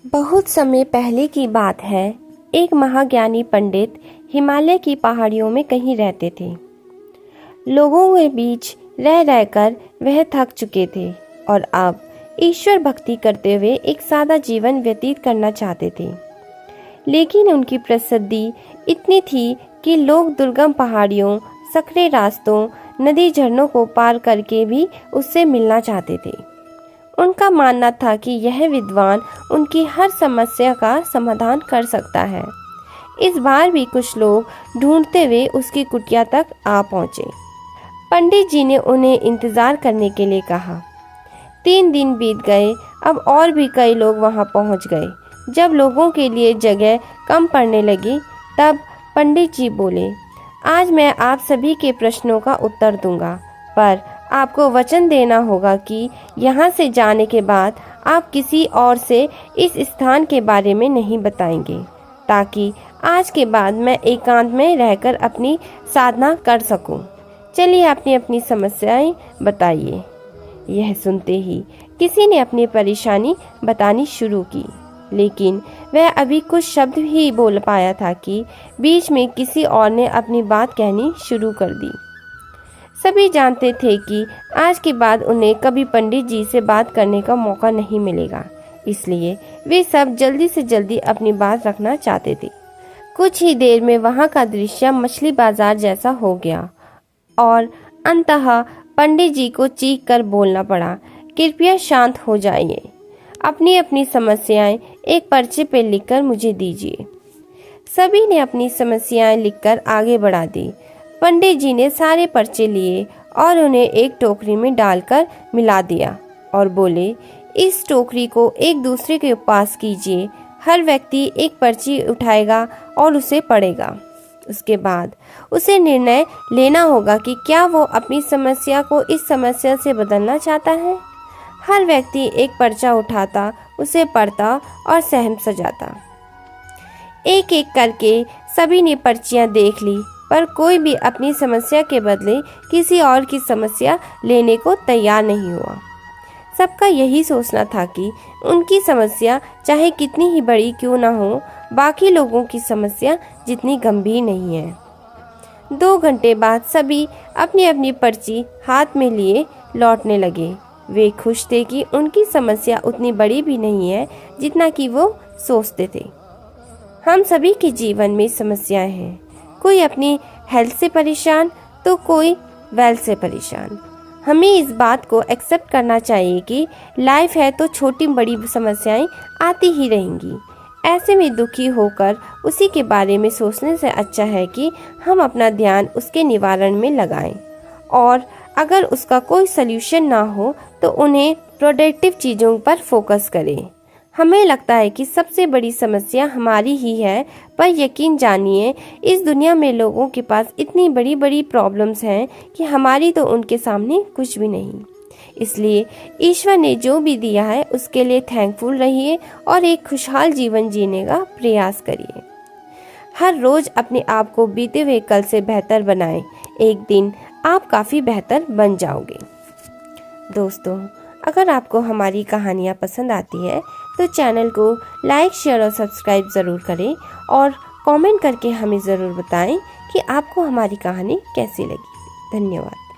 बहुत समय पहले की बात है। एक महाज्ञानी पंडित हिमालय की पहाड़ियों में कहीं रहते थे। लोगों के बीच रह रहकर वह थक चुके थे और अब ईश्वर भक्ति करते हुए एक सादा जीवन व्यतीत करना चाहते थे। लेकिन उनकी प्रसिद्धि इतनी थी कि लोग दुर्गम पहाड़ियों, सकरे रास्तों, नदी झरनों को पार करके भी उससे मिलना चाहते थे। उनका मानना था कि यह विद्वान उनकी हर समस्या का समाधान कर सकता है। इस बार भी कुछ लोग ढूंढते हुए उसकी कुटिया तक आ पहुंचे। पंडित जी ने उन्हें इंतजार करने के लिए कहा। 3 दिन बीत गए। अब और भी कई लोग वहां पहुंच गए। जब लोगों के लिए जगह कम पड़ने लगी, तब पंडित जी बोले, आज मैं आप सभी के प्रश्नों का उत्तर दूंगा, पर आपको वचन देना होगा कि यहाँ से जाने के बाद आप किसी और से इस स्थान के बारे में नहीं बताएंगे, ताकि आज के बाद मैं एकांत में रहकर अपनी साधना कर सकूं। चलिए अपनी अपनी समस्याएं बताइए। यह सुनते ही किसी ने अपनी परेशानी बतानी शुरू की, लेकिन वह अभी कुछ शब्द ही बोल पाया था कि बीच में किसी और ने अपनी बात कहनी शुरू कर दी। सभी जानते थे कि आज के बाद उन्हें कभी पंडित जी से बात करने का मौका नहीं मिलेगा, इसलिए वे सब जल्दी से जल्दी अपनी बात रखना चाहते थे। कुछ ही देर में वहां का दृश्य मछली बाजार जैसा हो गया और अंततः पंडित जी को चीख कर बोलना पड़ा, कृपया शांत हो जाइए। अपनी अपनी समस्याएं एक पर्चे पर लिखकर मुझे दीजिए। सभी ने अपनी समस्याएं लिखकर आगे बढ़ा दी। पंडित जी ने सारे पर्चे लिए और उन्हें एक टोकरी में डालकर मिला दिया और बोले, इस टोकरी को एक दूसरे के पास कीजिए। हर व्यक्ति एक पर्ची उठाएगा और उसे पढ़ेगा। उसके बाद उसे निर्णय लेना होगा कि क्या वो अपनी समस्या को इस समस्या से बदलना चाहता है। हर व्यक्ति एक पर्चा उठाता, उसे पढ़ता और सहम सजाता। एक एक करके सभी ने पर्चियां देख ली, पर कोई भी अपनी समस्या के बदले किसी और की समस्या लेने को तैयार नहीं हुआ। सबका यही सोचना था कि उनकी समस्या चाहे कितनी ही बड़ी क्यों ना हो, बाकी लोगों की समस्या जितनी गंभीर नहीं है। 2 घंटे बाद सभी अपनी अपनी पर्ची हाथ में लिए लौटने लगे। वे खुश थे कि उनकी समस्या उतनी बड़ी भी नहीं है जितना कि वो सोचते थे। हम सभी के जीवन में समस्याएं हैं। कोई अपनी हेल्थ से परेशान तो कोई वेल्थ से परेशान। हमें इस बात को एक्सेप्ट करना चाहिए कि लाइफ है तो छोटी बड़ी समस्याएं आती ही रहेंगी। ऐसे में दुखी होकर उसी के बारे में सोचने से अच्छा है कि हम अपना ध्यान उसके निवारण में लगाएं, और अगर उसका कोई सल्यूशन ना हो तो उन्हें प्रोडक्टिव चीज़ों पर फोकस करें। हमें लगता है कि सबसे बड़ी समस्या हमारी ही है, पर यकीन जानिए इस दुनिया में लोगों के पास इतनी बड़ी बड़ी प्रॉब्लम्स हैं कि हमारी तो उनके सामने कुछ भी नहीं। इसलिए ईश्वर ने जो भी दिया है उसके लिए थैंकफुल रहिए और एक खुशहाल जीवन जीने का प्रयास करिए। हर रोज अपने आप को बीते हुए कल से बेहतर बनाएं। एक दिन आप काफ़ी बेहतर बन जाओगे। दोस्तों, अगर आपको हमारी कहानियाँ पसंद आती है तो चैनल को लाइक, शेयर और सब्सक्राइब ज़रूर करें और कमेंट करके हमें ज़रूर बताएं कि आपको हमारी कहानी कैसी लगी। धन्यवाद।